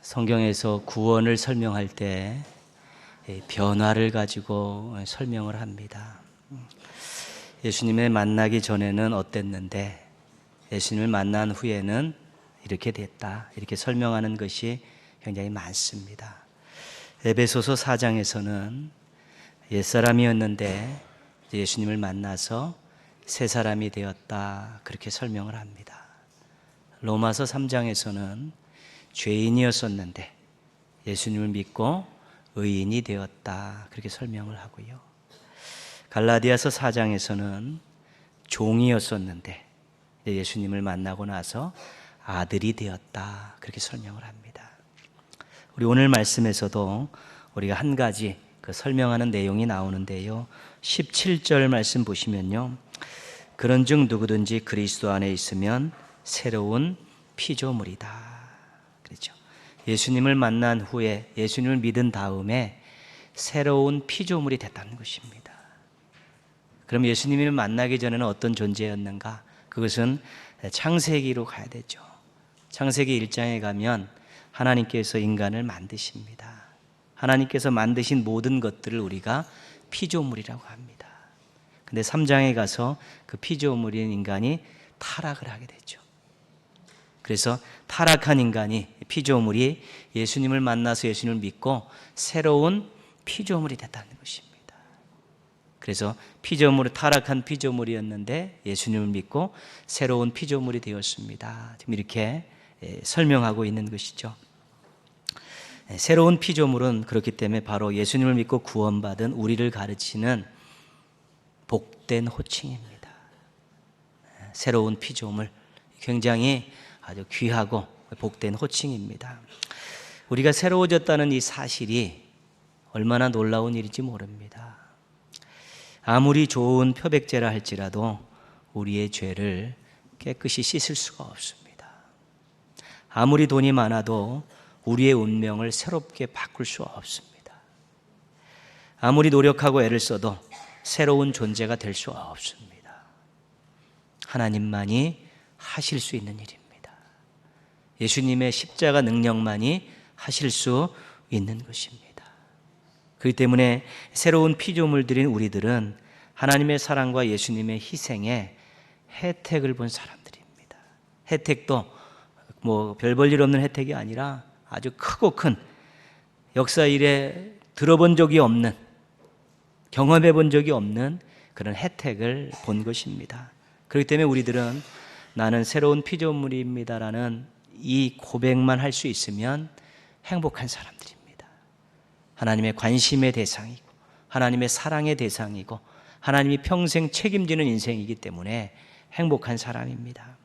성경에서 구원을 설명할 때 변화를 가지고 설명을 합니다. 예수님을 만나기 전에는 어땠는데 예수님을 만난 후에는 이렇게 됐다, 이렇게 설명하는 것이 굉장히 많습니다. 에베소서 4장에서는 옛사람이었는데 예수님을 만나서 새 사람이 되었다, 그렇게 설명을 합니다. 로마서 3장에서는 죄인이었었는데 예수님을 믿고 의인이 되었다, 그렇게 설명을 하고요. 갈라디아서 4장에서는 종이었었는데 예수님을 만나고 나서 아들이 되었다, 그렇게 설명을 합니다. 우리 오늘 말씀에서도 우리가 한 가지 그 설명하는 내용이 나오는데요, 17절 말씀 보시면요, 그런즉 누구든지 그리스도 안에 있으면 새로운 피조물이다. 그렇죠. 예수님을 만난 후에, 예수님을 믿은 다음에 새로운 피조물이 됐다는 것입니다. 그럼 예수님을 만나기 전에는 어떤 존재였는가? 그것은 창세기로 가야 되죠. 창세기 1장에 가면 하나님께서 인간을 만드십니다. 하나님께서 만드신 모든 것들을 우리가 피조물이라고 합니다. 근데 3장에 가서 그 피조물인 인간이 타락을 하게 되죠. 그래서 타락한 인간이, 피조물이 예수님을 만나서 예수님을 믿고 새로운 피조물이 됐다는 것입니다. 그래서 타락한 피조물이었는데 예수님을 믿고 새로운 피조물이 되었습니다. 지금 이렇게 설명하고 있는 것이죠. 새로운 피조물은 그렇기 때문에 바로 예수님을 믿고 구원받은 우리를 가르치는 복된 호칭입니다. 새로운 피조물, 굉장히 아주 귀하고 복된 호칭입니다. 우리가 새로워졌다는 이 사실이 얼마나 놀라운 일인지 모릅니다. 아무리 좋은 표백제라 할지라도 우리의 죄를 깨끗이 씻을 수가 없습니다. 아무리 돈이 많아도 우리의 운명을 새롭게 바꿀 수 없습니다. 아무리 노력하고 애를 써도 새로운 존재가 될 수 없습니다. 하나님만이 하실 수 있는 일입니다. 예수님의 십자가 능력만이 하실 수 있는 것입니다. 그렇기 때문에 새로운 피조물들인 우리들은 하나님의 사랑과 예수님의 희생에 혜택을 본 사람들입니다. 혜택도 별 볼 일 없는 혜택이 아니라 아주 크고 큰, 역사 이래 들어본 적이 없는, 경험해 본 적이 없는 그런 혜택을 본 것입니다. 그렇기 때문에 우리들은 나는 새로운 피조물입니다라는 이 고백만 할 수 있으면 행복한 사람들입니다. 하나님의 관심의 대상이고 하나님의 사랑의 대상이고 하나님이 평생 책임지는 인생이기 때문에 행복한 사람입니다.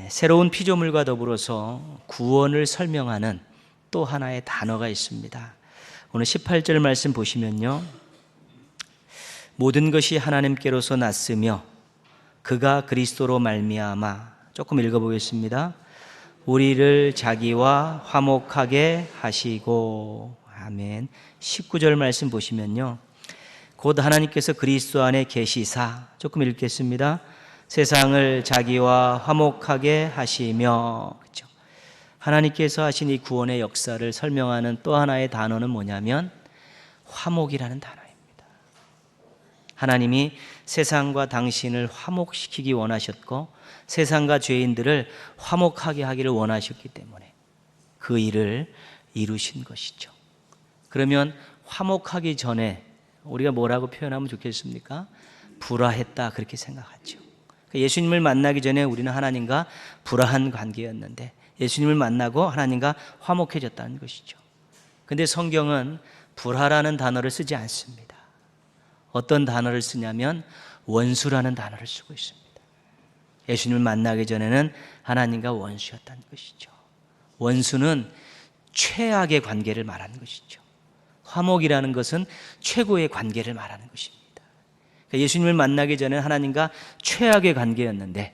새로운 피조물과 더불어서 구원을 설명하는 또 하나의 단어가 있습니다. 오늘 18절 말씀 보시면요, 모든 것이 하나님께로서 났으며 그가 그리스도로 말미암아, 조금 읽어보겠습니다. 우리를 자기와 화목하게 하시고, 아멘. 19절 말씀 보시면요, 곧 하나님께서 그리스도 안에 계시사, 조금 읽겠습니다. 세상을 자기와 화목하게 하시며, 그렇죠? 하나님께서 하신 이 구원의 역사를 설명하는 또 하나의 단어는 뭐냐면 화목이라는 단어입니다. 하나님이 세상과 당신을 화목시키기 원하셨고 세상과 죄인들을 화목하게 하기를 원하셨기 때문에 그 일을 이루신 것이죠. 그러면 화목하기 전에 우리가 뭐라고 표현하면 좋겠습니까? 불화했다, 그렇게 생각하죠. 예수님을 만나기 전에 우리는 하나님과 불화한 관계였는데 예수님을 만나고 하나님과 화목해졌다는 것이죠. 그런데 성경은 불화라는 단어를 쓰지 않습니다. 어떤 단어를 쓰냐면 원수라는 단어를 쓰고 있습니다. 예수님을 만나기 전에는 하나님과 원수였다는 것이죠. 원수는 최악의 관계를 말하는 것이죠. 화목이라는 것은 최고의 관계를 말하는 것입니다. 예수님을 만나기 전에 하나님과 최악의 관계였는데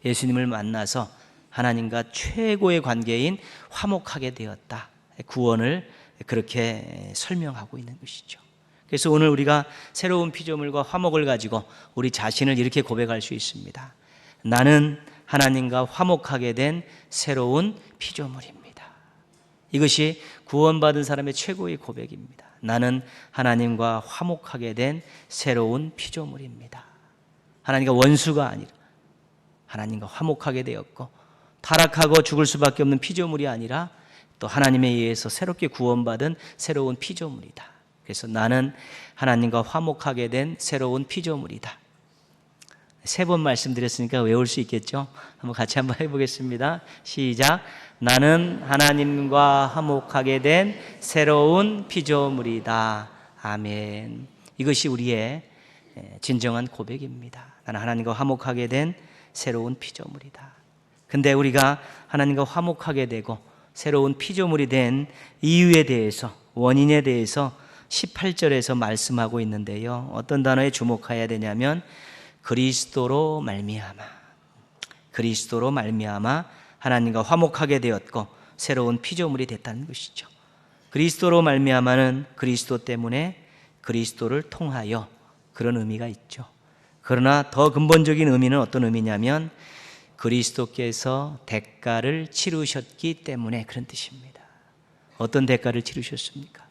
예수님을 만나서 하나님과 최고의 관계인 화목하게 되었다. 구원을 그렇게 설명하고 있는 것이죠. 그래서 오늘 우리가 새로운 피조물과 화목을 가지고 우리 자신을 이렇게 고백할 수 있습니다. 나는 하나님과 화목하게 된 새로운 피조물입니다. 이것이 구원받은 사람의 최고의 고백입니다. 나는 하나님과 화목하게 된 새로운 피조물입니다. 하나님과 원수가 아니라 하나님과 화목하게 되었고, 타락하고 죽을 수밖에 없는 피조물이 아니라 또 하나님에 의해서 새롭게 구원받은 새로운 피조물이다. 그래서 나는 하나님과 화목하게 된 새로운 피조물이다. 3번 말씀드렸으니까 외울 수 있겠죠? 한번 같이 한번 해보겠습니다. 시작. 나는 하나님과 화목하게 된 새로운 피조물이다. 아멘. 이것이 우리의 진정한 고백입니다. 나는 하나님과 화목하게 된 새로운 피조물이다. 근데 우리가 하나님과 화목하게 되고 새로운 피조물이 된 이유에 대해서, 원인에 대해서 18절에서 말씀하고 있는데요. 어떤 단어에 주목해야 되냐면 그리스도로 말미암아, 그리스도로 말미암아 하나님과 화목하게 되었고 새로운 피조물이 됐다는 것이죠. 그리스도로 말미암아는 그리스도 때문에, 그리스도를 통하여, 그런 의미가 있죠. 그러나 더 근본적인 의미는 어떤 의미냐면 그리스도께서 대가를 치르셨기 때문에 그런 뜻입니다. 어떤 대가를 치르셨습니까?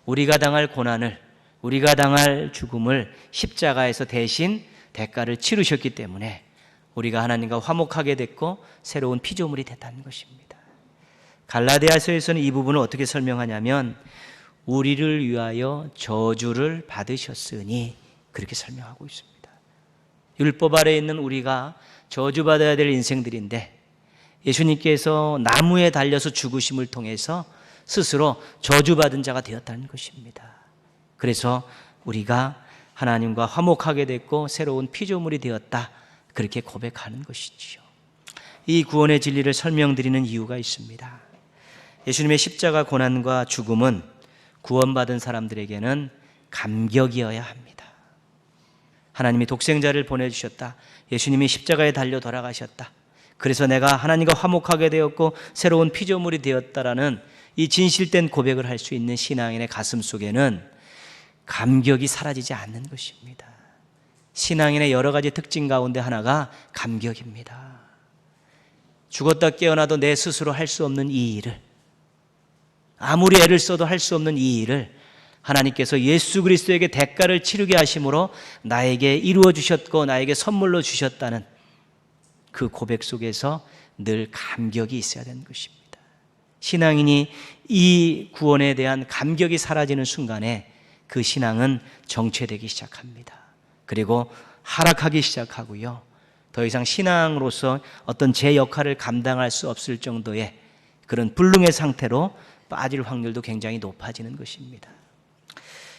우리가 당할 고난을, 우리가 당할 죽음을 십자가에서 대신 대가를 치르셨기 때문에 우리가 하나님과 화목하게 됐고 새로운 피조물이 됐다는 것입니다. 갈라디아서에서는 이 부분을 어떻게 설명하냐면 우리를 위하여 저주를 받으셨으니, 그렇게 설명하고 있습니다. 율법 아래에 있는 우리가 저주받아야 될 인생들인데 예수님께서 나무에 달려서 죽으심을 통해서 스스로 저주받은 자가 되었다는 것입니다. 그래서 우리가 하나님과 화목하게 됐고 새로운 피조물이 되었다, 그렇게 고백하는 것이지요. 이 구원의 진리를 설명드리는 이유가 있습니다. 예수님의 십자가 고난과 죽음은 구원받은 사람들에게는 감격이어야 합니다. 하나님이 독생자를 보내주셨다. 예수님이 십자가에 달려 돌아가셨다. 그래서 내가 하나님과 화목하게 되었고 새로운 피조물이 되었다라는 이 진실된 고백을 할 수 있는 신앙인의 가슴 속에는 감격이 사라지지 않는 것입니다. 신앙인의 여러 가지 특징 가운데 하나가 감격입니다. 죽었다 깨어나도 내 스스로 할 수 없는 이 일을, 아무리 애를 써도 할 수 없는 이 일을 하나님께서 예수 그리스도에게 대가를 치르게 하심으로 나에게 이루어 주셨고 나에게 선물로 주셨다는 그 고백 속에서 늘 감격이 있어야 되는 것입니다. 신앙인이 이 구원에 대한 감격이 사라지는 순간에 그 신앙은 정체되기 시작합니다. 그리고 하락하기 시작하고요. 더 이상 신앙으로서 어떤 제 역할을 감당할 수 없을 정도의 그런 불능의 상태로 빠질 확률도 굉장히 높아지는 것입니다.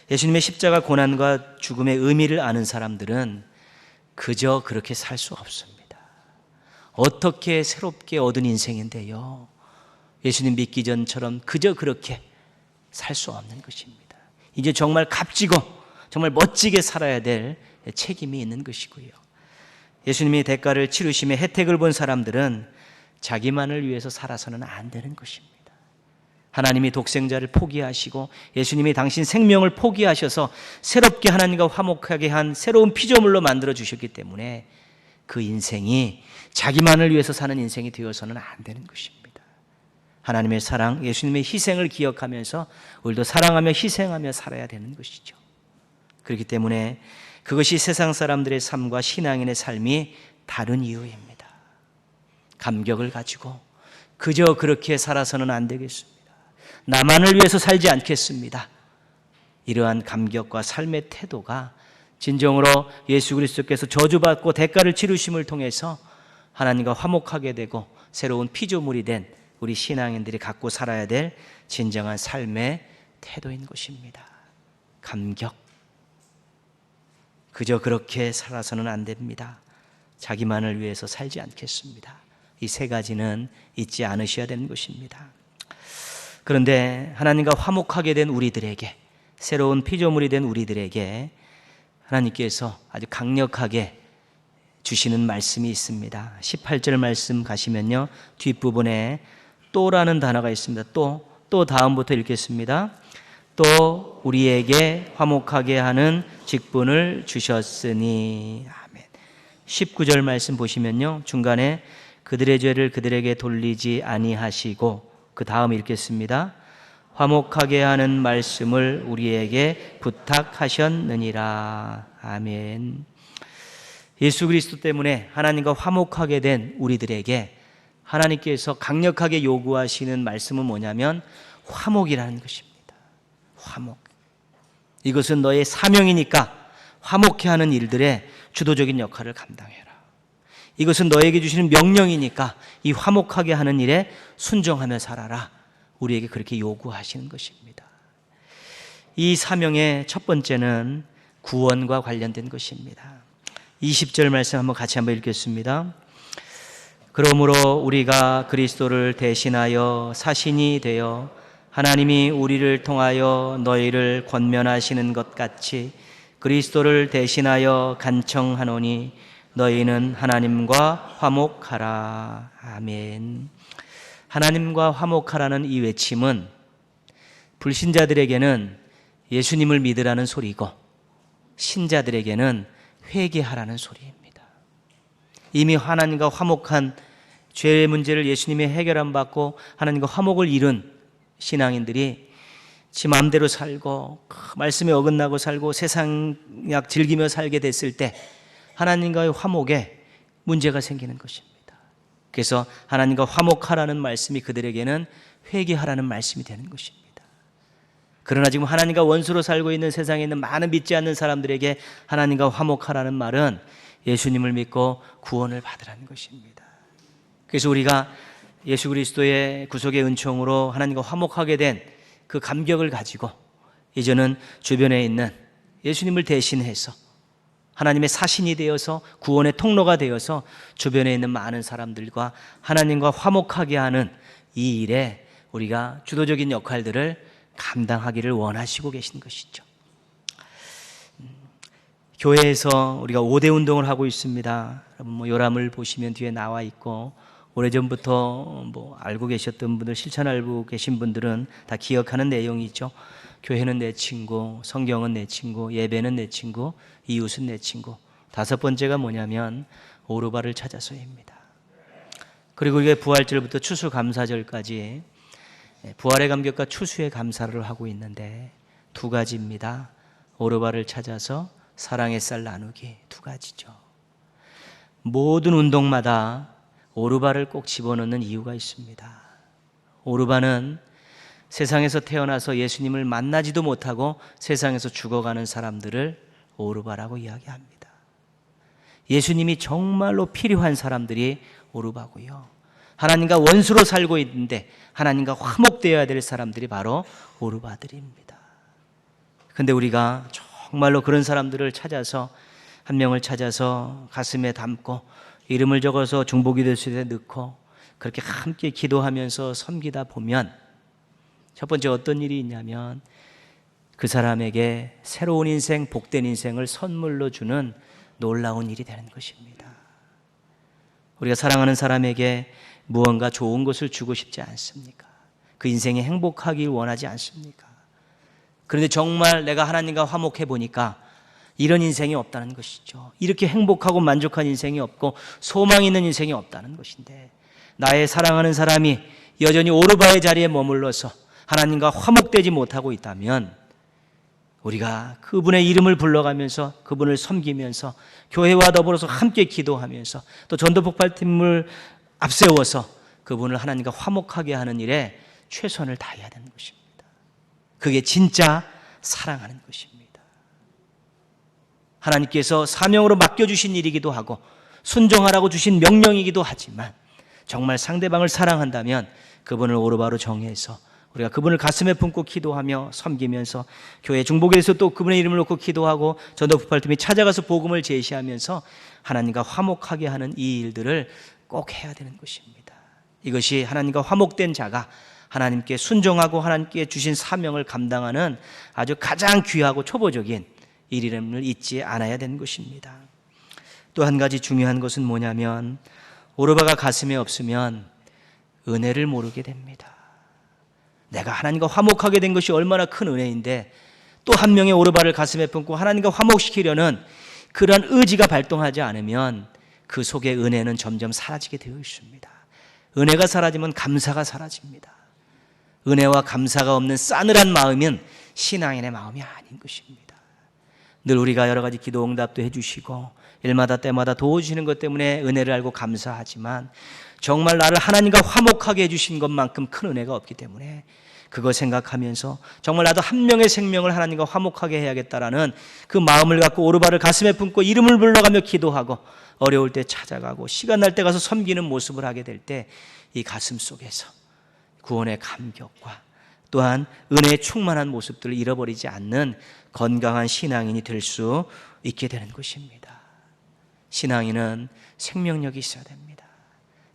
예수님의 십자가 고난과 죽음의 의미를 아는 사람들은 그저 그렇게 살 수 없습니다. 어떻게 새롭게 얻은 인생인데요, 예수님 믿기 전처럼 그저 그렇게 살 수 없는 것입니다. 이제 정말 값지고 정말 멋지게 살아야 될 책임이 있는 것이고요. 예수님이 대가를 치르심의 혜택을 본 사람들은 자기만을 위해서 살아서는 안 되는 것입니다. 하나님이 독생자를 포기하시고 예수님이 당신 생명을 포기하셔서 새롭게 하나님과 화목하게 한 새로운 피조물로 만들어 주셨기 때문에 그 인생이 자기만을 위해서 사는 인생이 되어서는 안 되는 것입니다. 하나님의 사랑, 예수님의 희생을 기억하면서 우리도 사랑하며 희생하며 살아야 되는 것이죠. 그렇기 때문에 그것이 세상 사람들의 삶과 신앙인의 삶이 다른 이유입니다. 감격을 가지고 그저 그렇게 살아서는 안 되겠습니다. 나만을 위해서 살지 않겠습니다. 이러한 감격과 삶의 태도가 진정으로 예수 그리스도께서 저주받고 대가를 치르심을 통해서 하나님과 화목하게 되고 새로운 피조물이 된 우리 신앙인들이 갖고 살아야 될 진정한 삶의 태도인 것입니다. 감격. 그저 그렇게 살아서는 안 됩니다. 자기만을 위해서 살지 않겠습니다. 이 3가지는 잊지 않으셔야 되는 것입니다. 그런데 하나님과 화목하게 된 우리들에게, 새로운 피조물이 된 우리들에게 하나님께서 아주 강력하게 주시는 말씀이 있습니다. 18절 말씀 가시면요, 뒷부분에 또라는 단어가 있습니다. 또 다음부터 읽겠습니다. 또 우리에게 화목하게 하는 직분을 주셨으니. 아멘. 19절 말씀 보시면요, 중간에 그들의 죄를 그들에게 돌리지 아니하시고 그 다음 읽겠습니다. 화목하게 하는 말씀을 우리에게 부탁하셨느니라. 아멘. 예수 그리스도 때문에 하나님과 화목하게 된 우리들에게 하나님께서 강력하게 요구하시는 말씀은 뭐냐면 화목이라는 것입니다. 화목. 이것은 너의 사명이니까 화목해 하는 일들의 주도적인 역할을 감당해라. 이것은 너에게 주시는 명령이니까 이 화목하게 하는 일에 순종하며 살아라. 우리에게 그렇게 요구하시는 것입니다. 이 사명의 첫 번째는 구원과 관련된 것입니다. 20절 말씀 같이 한번 읽겠습니다. 그러므로 우리가 그리스도를 대신하여 사신이 되어 하나님이 우리를 통하여 너희를 권면하시는 것 같이 그리스도를 대신하여 간청하노니 너희는 하나님과 화목하라. 아멘. 하나님과 화목하라는 이 외침은 불신자들에게는 예수님을 믿으라는 소리고 신자들에게는 회개하라는 소리입니다. 이미 하나님과 화목한 죄의 문제를 예수님이 해결함 받고 하나님과 화목을 이룬 신앙인들이 지 마음대로 살고 말씀에 어긋나고 살고 세상약 즐기며 살게 됐을 때 하나님과의 화목에 문제가 생기는 것입니다. 그래서 하나님과 화목하라는 말씀이 그들에게는 회개하라는 말씀이 되는 것입니다. 그러나 지금 하나님과 원수로 살고 있는 세상에 있는 많은 믿지 않는 사람들에게 하나님과 화목하라는 말은 예수님을 믿고 구원을 받으라는 것입니다. 그래서 우리가 예수 그리스도의 구속의 은총으로 하나님과 화목하게 된 그 감격을 가지고 이제는 주변에 있는 예수님을 대신해서 하나님의 사신이 되어서 구원의 통로가 되어서 주변에 있는 많은 사람들과 하나님과 화목하게 하는 이 일에 우리가 주도적인 역할들을 감당하기를 원하시고 계신 것이죠. 교회에서 우리가 5대 운동을 하고 있습니다. 여러분 요람을 보시면 뒤에 나와 있고 오래전부터 알고 계셨던 분들, 실천 알고 계신 분들은 다 기억하는 내용이죠. 교회는 내 친구, 성경은 내 친구, 예배는 내 친구, 이웃은 내 친구. 다섯 번째가 뭐냐면 오르바를 찾아서입니다. 그리고 이게 부활절부터 추수감사절까지 부활의 감격과 추수의 감사를 하고 있는데 두 가지입니다. 오르바를 찾아서 사랑의 쌀 나누기, 두 가지죠. 모든 운동마다 오르바를 꼭 집어넣는 이유가 있습니다. 오르바는 세상에서 태어나서 예수님을 만나지도 못하고 세상에서 죽어가는 사람들을 오르바라고 이야기합니다. 예수님이 정말로 필요한 사람들이 오르바고요. 하나님과 원수로 살고 있는데 하나님과 화목되어야 될 사람들이 바로 오르바들입니다. 그런데 우리가 정말로 그런 사람들을 찾아서 한 명을 찾아서 가슴에 담고 이름을 적어서 중보기도실에 넣고 그렇게 함께 기도하면서 섬기다 보면 첫 번째 어떤 일이 있냐면 그 사람에게 새로운 인생, 복된 인생을 선물로 주는 놀라운 일이 되는 것입니다. 우리가 사랑하는 사람에게 무언가 좋은 것을 주고 싶지 않습니까? 그 인생이 행복하길 원하지 않습니까? 그런데 정말 내가 하나님과 화목해 보니까 이런 인생이 없다는 것이죠. 이렇게 행복하고 만족한 인생이 없고 소망 있는 인생이 없다는 것인데 나의 사랑하는 사람이 여전히 오르바의 자리에 머물러서 하나님과 화목되지 못하고 있다면 우리가 그분의 이름을 불러가면서 그분을 섬기면서 교회와 더불어서 함께 기도하면서 또 전도폭발팀을 앞세워서 그분을 하나님과 화목하게 하는 일에 최선을 다해야 되는 것입니다. 그게 진짜 사랑하는 것입니다. 하나님께서 사명으로 맡겨주신 일이기도 하고 순종하라고 주신 명령이기도 하지만 정말 상대방을 사랑한다면 그분을 오르바로 정해서 우리가 그분을 가슴에 품고 기도하며 섬기면서 교회 중복에서 또 그분의 이름을 놓고 기도하고 전도폭발팀이 찾아가서 복음을 제시하면서 하나님과 화목하게 하는 이 일들을 꼭 해야 되는 것입니다. 이것이 하나님과 화목된 자가 하나님께 순종하고 하나님께 주신 사명을 감당하는 아주 가장 귀하고 초보적인 일임을 잊지 않아야 되는 것입니다. 또 한 가지 중요한 것은 뭐냐면 오르바가 가슴에 없으면 은혜를 모르게 됩니다. 내가 하나님과 화목하게 된 것이 얼마나 큰 은혜인데 또 한 명의 오르바를 가슴에 품고 하나님과 화목시키려는 그러한 의지가 발동하지 않으면 그 속에 은혜는 점점 사라지게 되어 있습니다. 은혜가 사라지면 감사가 사라집니다. 은혜와 감사가 없는 싸늘한 마음은 신앙인의 마음이 아닌 것입니다. 늘 우리가 여러 가지 기도 응답도 해주시고 일마다 때마다 도와주시는 것 때문에 은혜를 알고 감사하지만 정말 나를 하나님과 화목하게 해주신 것만큼 큰 은혜가 없기 때문에 그거 생각하면서 정말 나도 한 명의 생명을 하나님과 화목하게 해야겠다라는 그 마음을 갖고 오르바를 가슴에 품고 이름을 불러가며 기도하고 어려울 때 찾아가고 시간 날 때 가서 섬기는 모습을 하게 될 때 이 가슴 속에서 구원의 감격과 또한 은혜에 충만한 모습들을 잃어버리지 않는 건강한 신앙인이 될 수 있게 되는 것입니다. 신앙인은 생명력이 있어야 됩니다.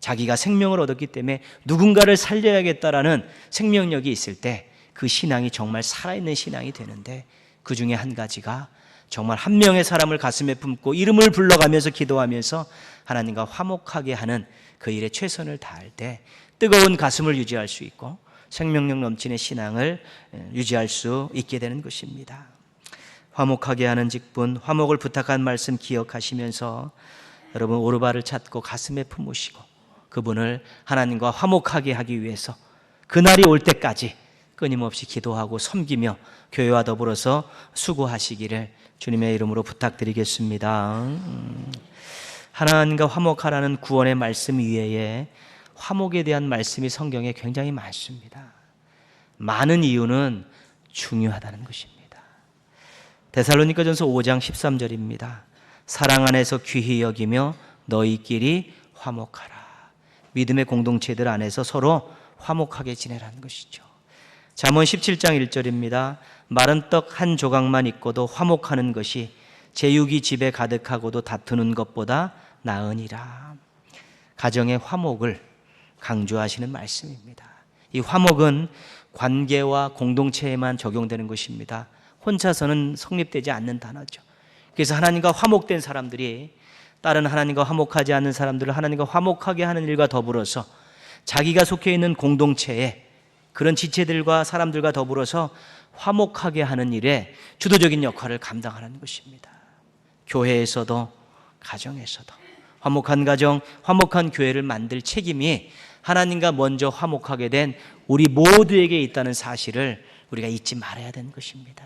자기가 생명을 얻었기 때문에 누군가를 살려야겠다라는 생명력이 있을 때 그 신앙이 정말 살아있는 신앙이 되는데, 그 중에 한 가지가 정말 한 명의 사람을 가슴에 품고 이름을 불러가면서 기도하면서 하나님과 화목하게 하는 그 일에 최선을 다할 때 뜨거운 가슴을 유지할 수 있고 생명력 넘치는 신앙을 유지할 수 있게 되는 것입니다. 화목하게 하는 직분, 화목을 부탁한 말씀 기억하시면서 여러분 오르바를 찾고 가슴에 품으시고 그분을 하나님과 화목하게 하기 위해서 그날이 올 때까지 끊임없이 기도하고 섬기며 교회와 더불어서 수고하시기를 주님의 이름으로 부탁드리겠습니다. 하나님과 화목하라는 구원의 말씀 이외에 화목에 대한 말씀이 성경에 굉장히 많습니다. 많은 이유는 중요하다는 것입니다. 데살로니가전서 5장 13절입니다. 사랑 안에서 귀히 여기며 너희끼리 화목하라. 믿음의 공동체들 안에서 서로 화목하게 지내라는 것이죠. 잠언 17장 1절입니다. 마른 떡 한 조각만 있고도 화목하는 것이 제육이 집에 가득하고도 다투는 것보다 나으니라. 가정의 화목을 강조하시는 말씀입니다. 이 화목은 관계와 공동체에만 적용되는 것입니다. 혼자서는 성립되지 않는 단어죠. 그래서 하나님과 화목된 사람들이 다른 하나님과 화목하지 않는 사람들을 하나님과 화목하게 하는 일과 더불어서 자기가 속해 있는 공동체에 그런 지체들과 사람들과 더불어서 화목하게 하는 일에 주도적인 역할을 감당하는 것입니다. 교회에서도 가정에서도 화목한 가정, 화목한 교회를 만들 책임이 하나님과 먼저 화목하게 된 우리 모두에게 있다는 사실을 우리가 잊지 말아야 되는 것입니다.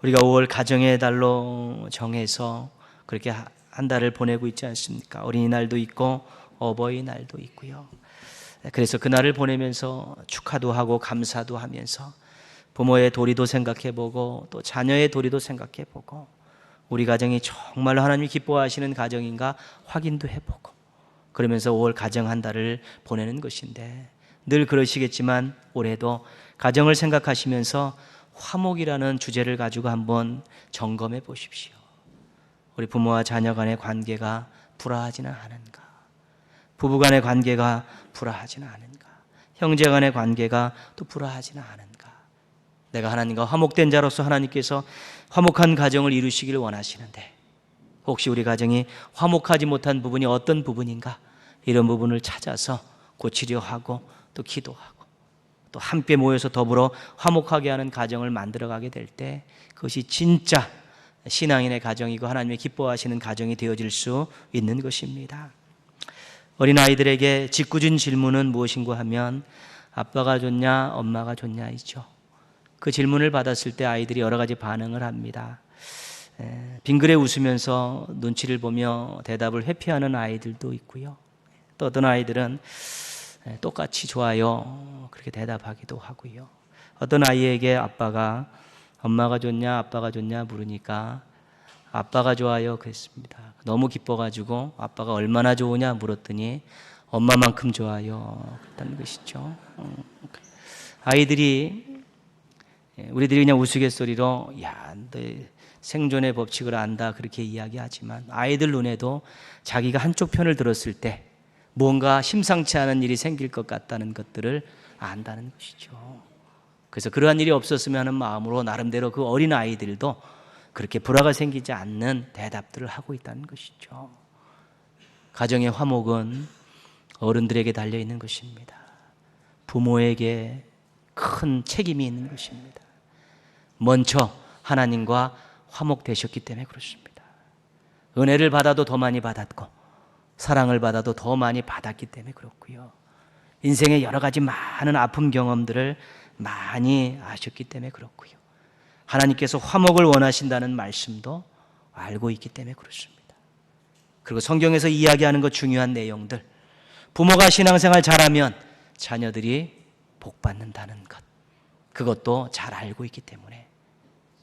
우리가 5월 가정의 달로 정해서 그렇게 한 달을 보내고 있지 않습니까? 어린이날도 있고 어버이날도 있고요. 그래서 그날을 보내면서 축하도 하고 감사도 하면서 부모의 도리도 생각해보고 또 자녀의 도리도 생각해보고 우리 가정이 정말로 하나님이 기뻐하시는 가정인가 확인도 해보고 그러면서 5월 가정 한 달을 보내는 것인데, 늘 그러시겠지만 올해도 가정을 생각하시면서 화목이라는 주제를 가지고 한번 점검해 보십시오. 우리 부모와 자녀 간의 관계가 불화하지는 않은가? 부부 간의 관계가 불화하지는 않은가? 형제 간의 관계가 또 불화하지는 않은가? 내가 하나님과 화목된 자로서 하나님께서 화목한 가정을 이루시기를 원하시는데 혹시 우리 가정이 화목하지 못한 부분이 어떤 부분인가? 이런 부분을 찾아서 고치려 하고 또 기도하고 또 함께 모여서 더불어 화목하게 하는 가정을 만들어가게 될 때 그것이 진짜 신앙인의 가정이고 하나님의 기뻐하시는 가정이 되어질 수 있는 것입니다. 어린아이들에게 짓궂은 질문은 무엇인가 하면 아빠가 좋냐 엄마가 좋냐이죠. 그 질문을 받았을 때 아이들이 여러 가지 반응을 합니다. 빙그레 웃으면서 눈치를 보며 대답을 회피하는 아이들도 있고요. 또 어떤 아이들은 똑같이 좋아요 그렇게 대답하기도 하고요. 어떤 아이에게 아빠가 엄마가 좋냐 아빠가 좋냐 물으니까 아빠가 좋아요 그랬습니다. 너무 기뻐가지고 아빠가 얼마나 좋으냐 물었더니 엄마만큼 좋아요 그랬다는 것이죠. 아이들이 우리들이 그냥 우스갯소리로 야, 너 생존의 법칙을 안다 그렇게 이야기하지만 아이들 눈에도 자기가 한쪽 편을 들었을 때 뭔가 심상치 않은 일이 생길 것 같다는 것들을 안다는 것이죠. 그래서 그러한 일이 없었으면 하는 마음으로 나름대로 그 어린 아이들도 그렇게 불화가 생기지 않는 대답들을 하고 있다는 것이죠. 가정의 화목은 어른들에게 달려있는 것입니다. 부모에게 큰 책임이 있는 것입니다. 먼저 하나님과 화목되셨기 때문에 그렇습니다. 은혜를 받아도 더 많이 받았고 사랑을 받아도 더 많이 받았기 때문에 그렇고요. 인생의 여러 가지 많은 아픔 경험들을 많이 아셨기 때문에 그렇고요. 하나님께서 화목을 원하신다는 말씀도 알고 있기 때문에 그렇습니다. 그리고 성경에서 이야기하는 것 중요한 내용들, 부모가 신앙생활 잘하면 자녀들이 복받는다는 것, 그것도 잘 알고 있기 때문에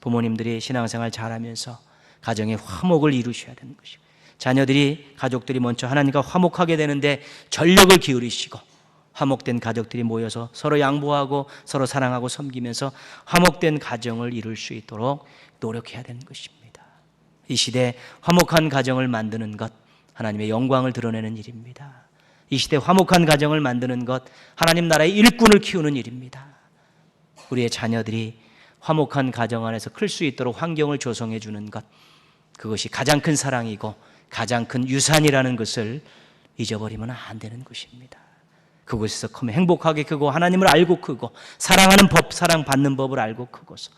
부모님들이 신앙생활 잘하면서 가정의 화목을 이루셔야 되는 것이고, 자녀들이, 가족들이 먼저 하나님과 화목하게 되는데 전력을 기울이시고, 화목된 가족들이 모여서 서로 양보하고 서로 사랑하고 섬기면서 화목된 가정을 이룰 수 있도록 노력해야 되는 것입니다. 이 시대 화목한 가정을 만드는 것, 하나님의 영광을 드러내는 일입니다. 이 시대 화목한 가정을 만드는 것, 하나님 나라의 일꾼을 키우는 일입니다. 우리의 자녀들이 화목한 가정 안에서 클 수 있도록 환경을 조성해 주는 것, 그것이 가장 큰 사랑이고 가장 큰 유산이라는 것을 잊어버리면 안 되는 것입니다. 그곳에서 크면 행복하게 크고 하나님을 알고 크고 사랑하는 법, 사랑받는 법을 알고 크고서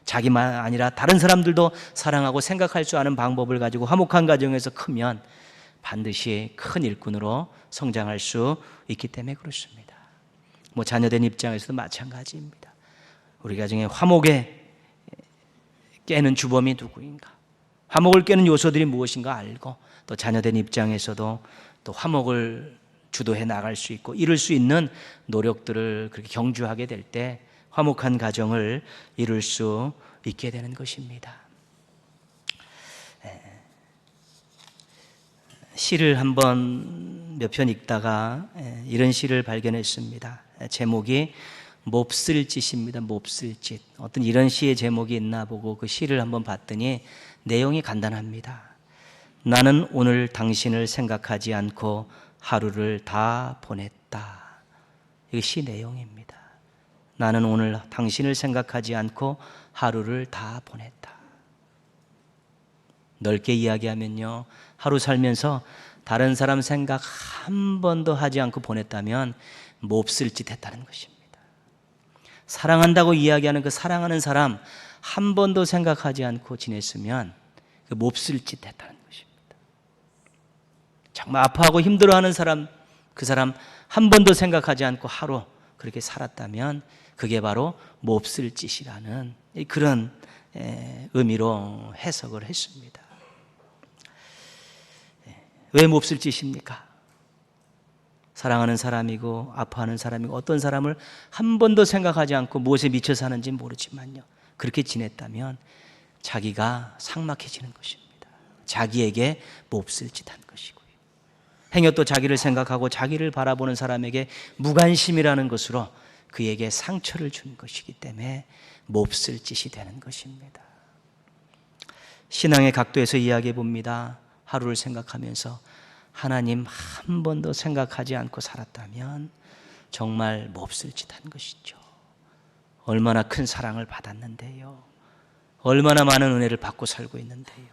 자기만 아니라 다른 사람들도 사랑하고 생각할 줄 아는 방법을 가지고 화목한 가정에서 크면 반드시 큰 일꾼으로 성장할 수 있기 때문에 그렇습니다. 자녀된 입장에서도 마찬가지입니다. 우리 가정의 화목에 깨는 주범이 누구인가, 화목을 깨는 요소들이 무엇인가 알고, 또 자녀된 입장에서도 또 화목을 주도해 나갈 수 있고 이룰 수 있는 노력들을 그렇게 경주하게 될 때 화목한 가정을 이룰 수 있게 되는 것입니다. 시를 한번 몇 편 읽다가 이런 시를 발견했습니다. 제목이 몹쓸 짓입니다. 몹쓸 짓. 어떤 이런 시의 제목이 있나 보고 그 시를 한번 봤더니 내용이 간단합니다. 나는 오늘 당신을 생각하지 않고 하루를 다 보냈다. 이게 시 내용입니다. 나는 오늘 당신을 생각하지 않고 하루를 다 보냈다. 넓게 이야기하면요, 하루 살면서 다른 사람 생각 한 번도 하지 않고 보냈다면 몹쓸 짓 했다는 것입니다. 사랑한다고 이야기하는 그 사랑하는 사람 한 번도 생각하지 않고 지냈으면 그 몹쓸 짓 했다는 것입니다. 정말 아파하고 힘들어하는 사람, 그 사람 한 번도 생각하지 않고 하루 그렇게 살았다면 그게 바로 몹쓸 짓이라는 그런 의미로 해석을 했습니다. 왜 몹쓸 짓입니까? 사랑하는 사람이고 아파하는 사람이고 어떤 사람을 한 번도 생각하지 않고 무엇에 미쳐 사는지 모르지만요, 그렇게 지냈다면 자기가 삭막해지는 것입니다. 자기에게 몹쓸 짓 한 것이고요. 행여 또 자기를 생각하고 자기를 바라보는 사람에게 무관심이라는 것으로 그에게 상처를 준 것이기 때문에 몹쓸 짓이 되는 것입니다. 신앙의 각도에서 이야기해 봅니다. 하루를 생각하면서 하나님 한 번도 생각하지 않고 살았다면 정말 몹쓸 짓 한 것이죠. 얼마나 큰 사랑을 받았는데요, 얼마나 많은 은혜를 받고 살고 있는데요,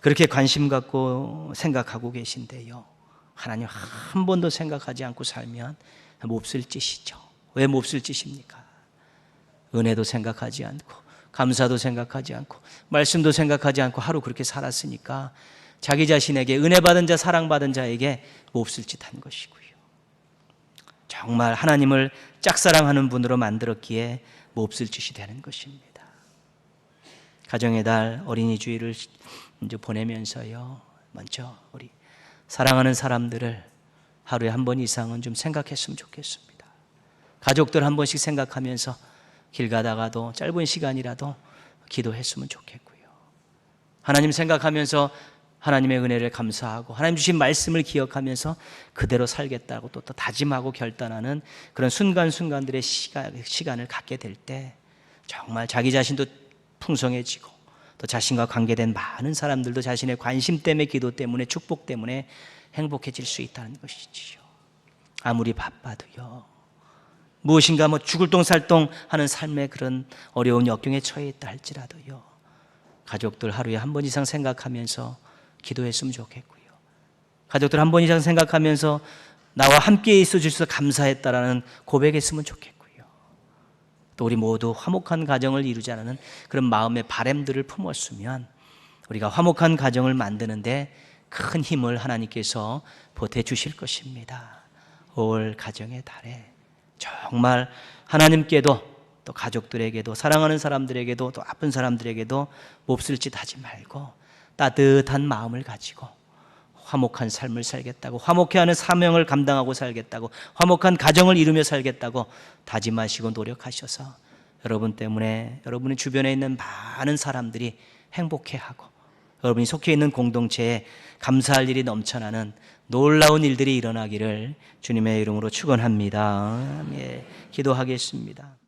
그렇게 관심 갖고 생각하고 계신데요, 하나님 한 번도 생각하지 않고 살면 몹쓸 짓이죠. 왜 몹쓸 짓입니까? 은혜도 생각하지 않고 감사도 생각하지 않고 말씀도 생각하지 않고 하루 그렇게 살았으니까 자기 자신에게, 은혜 받은 자, 사랑받은 자에게 몹쓸 짓 한 것이고요. 정말 하나님을 짝사랑하는 분으로 만들었기에 몹쓸 짓이 되는 것입니다. 가정의 달 어린이 주일을 이제 보내면서요, 먼저 우리 사랑하는 사람들을 하루에 한 번 이상은 좀 생각했으면 좋겠습니다. 가족들 한 번씩 생각하면서 길 가다가도 짧은 시간이라도 기도했으면 좋겠고요. 하나님 생각하면서 하나님의 은혜를 감사하고 하나님 주신 말씀을 기억하면서 그대로 살겠다고 또 다짐하고 결단하는 그런 순간순간들의 시간을 갖게 될 때 정말 자기 자신도 풍성해지고 또 자신과 관계된 많은 사람들도 자신의 관심 때문에, 기도 때문에, 축복 때문에 행복해질 수 있다는 것이지요. 아무리 바빠도요, 무엇인가 죽을 똥살똥 하는 삶의 그런 어려운 역경에 처해 있다 할지라도요, 가족들 하루에 한 번 이상 생각하면서 기도했으면 좋겠고요. 가족들 한 번 이상 생각하면서 나와 함께 있어 주셔서 감사했다라는 고백했으면 좋겠고요. 또 우리 모두 화목한 가정을 이루자는 그런 마음의 바람들을 품었으면 우리가 화목한 가정을 만드는데 큰 힘을 하나님께서 보태주실 것입니다. 올 가정의 달에 정말 하나님께도 또 가족들에게도 사랑하는 사람들에게도 또 아픈 사람들에게도 몹쓸 짓 하지 말고 따뜻한 마음을 가지고 화목한 삶을 살겠다고, 화목해하는 사명을 감당하고 살겠다고, 화목한 가정을 이루며 살겠다고 다짐하시고 노력하셔서 여러분 때문에 여러분의 주변에 있는 많은 사람들이 행복해하고 여러분이 속해 있는 공동체에 감사할 일이 넘쳐나는 놀라운 일들이 일어나기를 주님의 이름으로 축원합니다. 예, 기도하겠습니다.